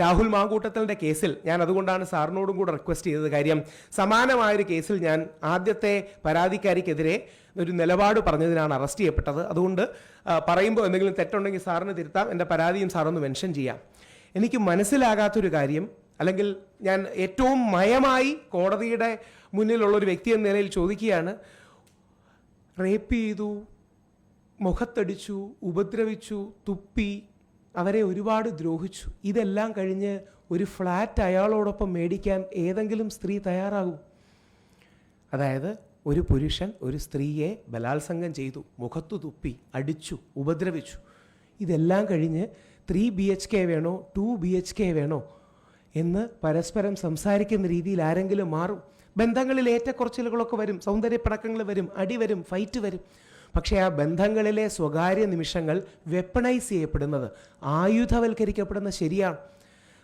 രാഹുൽ മാങ്കൂട്ടത്തലിൻ്റെ കേസിൽ ഞാൻ അതുകൊണ്ടാണ് സാറിനോടും കൂടെ റിക്വസ്റ്റ് ചെയ്തത്. കാര്യം സമാനമായൊരു കേസിൽ ഞാൻ ആദ്യത്തെ പരാതിക്കാരിക്കെതിരെ ഒരു നിലപാട് പറഞ്ഞതിനാണ് അറസ്റ്റ് ചെയ്യപ്പെട്ടത്. അതുകൊണ്ട് പറയുമ്പോൾ എന്തെങ്കിലും തെറ്റുണ്ടെങ്കിൽ സാറിന് തിരുത്താം, എൻ്റെ പരാതിയും സാറൊന്ന് മെൻഷൻ ചെയ്യാം. എനിക്ക് മനസ്സിലാകാത്തൊരു കാര്യം, അല്ലെങ്കിൽ ഞാൻ ഏറ്റവും മയമായി കോടതിയുടെ മുന്നിലുള്ളൊരു വ്യക്തി എന്ന നിലയിൽ ചോദിക്കുകയാണ്, റേപ്പ് ചെയ്തു, മുഖത്തടിച്ചു, ഉപദ്രവിച്ചു, തുപ്പി, അവരെ ഒരുപാട് ദ്രോഹിച്ചു, ഇതെല്ലാം കഴിഞ്ഞ് ഒരു ഫ്ലാറ്റ് അയാളോടൊപ്പം മേടിക്കാൻ ഏതെങ്കിലും സ്ത്രീ തയ്യാറാകും? അതായത് ഒരു പുരുഷൻ ഒരു സ്ത്രീയെ ബലാത്സംഗം ചെയ്തു, മുഖത്തു തുപ്പി, അടിച്ചു, ഉപദ്രവിച്ചു, ഇതെല്ലാം കഴിഞ്ഞ് 3 BHK വേണോ 2 BHK വേണോ എന്ന് പരസ്പരം സംസാരിക്കുന്ന രീതിയിൽ ആരെങ്കിലും മാറും? ബന്ധങ്ങളിൽ ഏറ്റക്കുറച്ചിലുകളൊക്കെ വരും, സൗന്ദര്യപ്പിണക്കങ്ങൾ വരും, അടി വരും, ഫൈറ്റ് വരും. പക്ഷേ ആ ബന്ധങ്ങളിലെ സ്വകാര്യ നിമിഷങ്ങൾ വെപ്പണൈസ് ചെയ്യപ്പെടുന്നത്, ആയുധവൽക്കരിക്കപ്പെടുന്നത് ശരിയാണ്.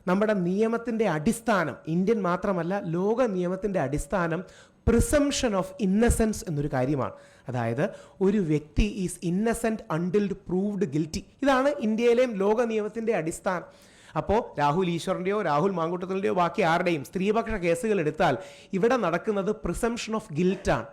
നമ്മുടെ നിയമത്തിൻ്റെ അടിസ്ഥാനം, ഇന്ത്യൻ മാത്രമല്ല ലോക നിയമത്തിൻ്റെ അടിസ്ഥാനം പ്രിസംഷൻ ഓഫ് ഇന്നസെൻസ് എന്നൊരു കാര്യമാണ്. അതായത് ഒരു വ്യക്തി is innocent until proved guilty. ഇതാണ് ഇന്ത്യയിലെയും ലോക നിയമത്തിൻ്റെ അടിസ്ഥാനം. അപ്പോൾ രാഹുൽ ഈശ്വറിൻ്റെയോ രാഹുൽ മാങ്കൂട്ടത്തിൻ്റെയോ ബാക്കി ആരുടെയും സ്ത്രീപക്ഷ കേസുകൾ എടുത്താൽ ഇവിടെ നടക്കുന്നത് പ്രിസംഷൻ ഓഫ് ഗിൽറ്റാണ്.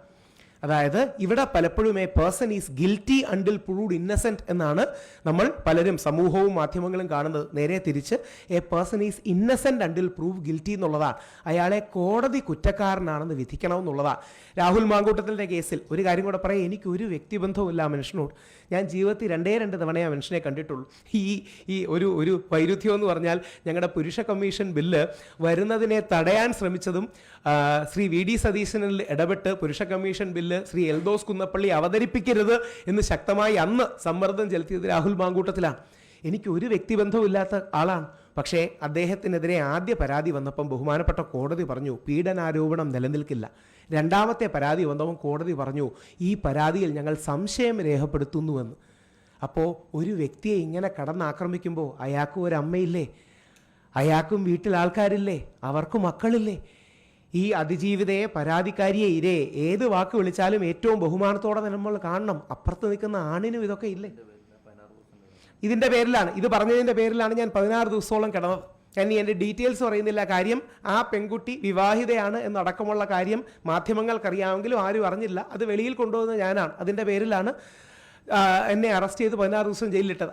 അതായത് ഇവിടെ പലപ്പോഴും A person is guilty until proved innocent എന്നാണ് നമ്മൾ പലരും സമൂഹവും മാധ്യമങ്ങളും കാണുന്നത്. നേരെ തിരിച്ച് A person is innocent until prove guilty എന്നുള്ളതാണ്. അയാളെ കോടതി കുറ്റക്കാരനാണെന്ന് വിധിക്കണമെന്നുള്ളതാണ്. രാഹുൽ മാങ്കൂട്ടത്തിൻ്റെ കേസിൽ ഒരു കാര്യം കൂടെ പറയാം, എനിക്കൊരു വ്യക്തിബന്ധവുമില്ല ആ മനുഷ്യനോട്. ഞാൻ ജീവിതത്തിൽ 2 തവണ ആ മനുഷ്യനെ കണ്ടിട്ടുള്ളൂ. ഈ ഒരു വൈരുദ്ധ്യം എന്ന് പറഞ്ഞാൽ ഞങ്ങളുടെ പുരുഷ കമ്മീഷൻ ബില്ല് വരുന്നതിനെ തടയാൻ ശ്രമിച്ചതും ശ്രീ VD സതീശനിൽ ഇടപെട്ട് പുരുഷ കമ്മീഷൻ ബില്ല് ശ്രീ എൽദോസ് കുന്നപ്പള്ളി അവതരിപ്പിക്കരുത് എന്ന് ശക്തമായി അന്ന് സമ്മർദ്ദം ചെലുത്തിയത് രാഹുൽ മാങ്കൂട്ടത്തിലാണ്. എനിക്ക് ഒരു വ്യക്തിബന്ധവും ഇല്ലാത്ത ആളാണ്. പക്ഷേ അദ്ദേഹത്തിനെതിരെ ആദ്യ പരാതി വന്നപ്പം ബഹുമാനപ്പെട്ട കോടതി പറഞ്ഞു പീഡനാരോപണം നിലനിൽക്കില്ല. രണ്ടാമത്തെ പരാതി വന്നപ്പം കോടതി പറഞ്ഞു ഈ പരാതിയിൽ ഞങ്ങൾ സംശയം രേഖപ്പെടുത്തുന്നുവെന്ന്. അപ്പോൾ ഒരു വ്യക്തിയെ ഇങ്ങനെ കടന്നാക്രമിക്കുമ്പോൾ അയാൾക്കും ഒരു അമ്മയില്ലേ, അയാൾക്കും വീട്ടിൽ ആൾക്കാരില്ലേ, അവർക്ക് മക്കളില്ലേ? ഈ അതിജീവിതയെ, പരാതിക്കാരിയെ, ഇരേ ഏത് വാക്ക് വിളിച്ചാലും ഏറ്റവും ബഹുമാനത്തോടെ നമ്മൾ കാണണം. അപ്പുറത്ത് നിൽക്കുന്ന ആണിനും ഇതൊക്കെ ഇല്ലേ? ഇതിൻ്റെ പേരിലാണ്, ഇത് പറഞ്ഞതിൻ്റെ പേരിലാണ് ഞാൻ 16 ദിവസത്തോളം കിടന്നത്. ഞാൻ എൻ്റെ ഡീറ്റെയിൽസ് പറയുന്നില്ല. കാര്യം ആ പെൺകുട്ടി വിവാഹിതയാണ് എന്നടക്കമുള്ള കാര്യം മാധ്യമങ്ങൾക്കറിയാമെങ്കിലും ആരും അറിഞ്ഞില്ല. അത് വെളിയിൽ കൊണ്ടുവന്നത് ഞാനാണ്. അതിൻ്റെ പേരിലാണ് എന്നെ അറസ്റ്റ് ചെയ്ത് 16 ദിവസം ജയിലിലിട്ടത്.